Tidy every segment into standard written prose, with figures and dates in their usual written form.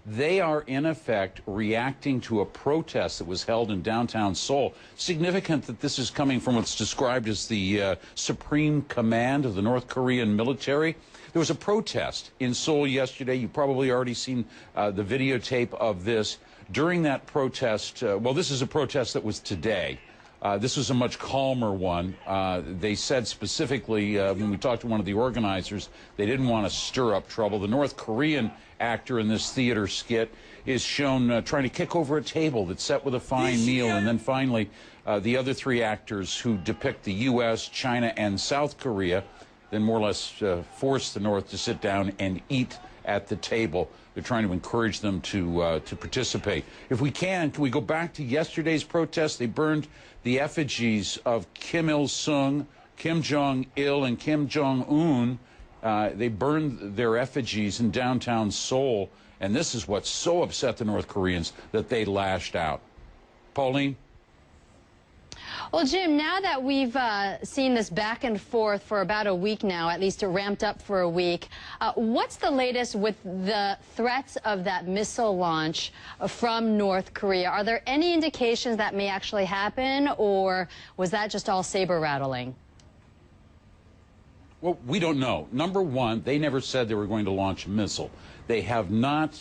They are, in effect, reacting to a protest that was held in downtown Seoul. Significant that this is coming from what's described as the Supreme Command of the North Korean military. There was a protest in Seoul yesterday. You've probably already seen the videotape of this. During that protest, well, this is a protest that was today. This was a much calmer one. They said specifically, when we talked to one of the organizers, they didn't want to stir up trouble. The North Korean actor in this theater skit is shown trying to kick over a table that's set with a fine meal. And then finally, the other three actors who depict the U.S., China, and South Korea, then more or less force the North to sit down and eat at the table. They're trying to encourage them to participate. If we can we go back to yesterday's protest? They burned the effigies of Kim Il-sung, Kim Jong-il, and Kim Jong-un. They burned their effigies in downtown Seoul, and this is what so upset the North Koreans that they lashed out. Pauline? Well, Jim, now that we've seen this back and forth for about a week now, at least it ramped up for a week, what's the latest with the threats of that missile launch from North Korea? Are there any indications that may actually happen, or was that just all saber rattling? Well, we don't know. Number one, they never said they were going to launch a missile. They have not,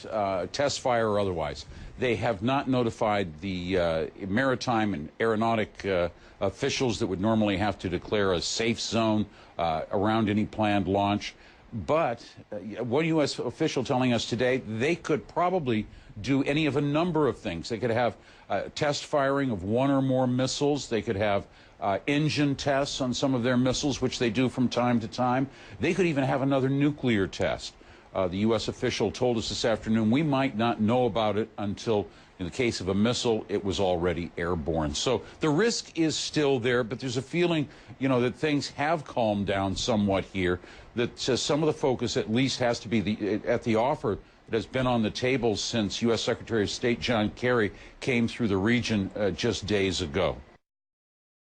test fire or otherwise, they have not notified the maritime and aeronautic officials that would normally have to declare a safe zone around any planned launch. But one U.S. official telling us today they could probably do any of a number of things. They could have test firing of one or more missiles. They could have engine tests on some of their missiles, which they do from time to time. They could even have another nuclear test. The U.S. official told us this afternoon we might not know about it until, in the case of a missile, it was already airborne. So the risk is still there, but there's a feeling, that things have calmed down somewhat here, that some of the focus at least has to be at the offer that has been on the table since U.S. Secretary of State John Kerry came through the region just days ago.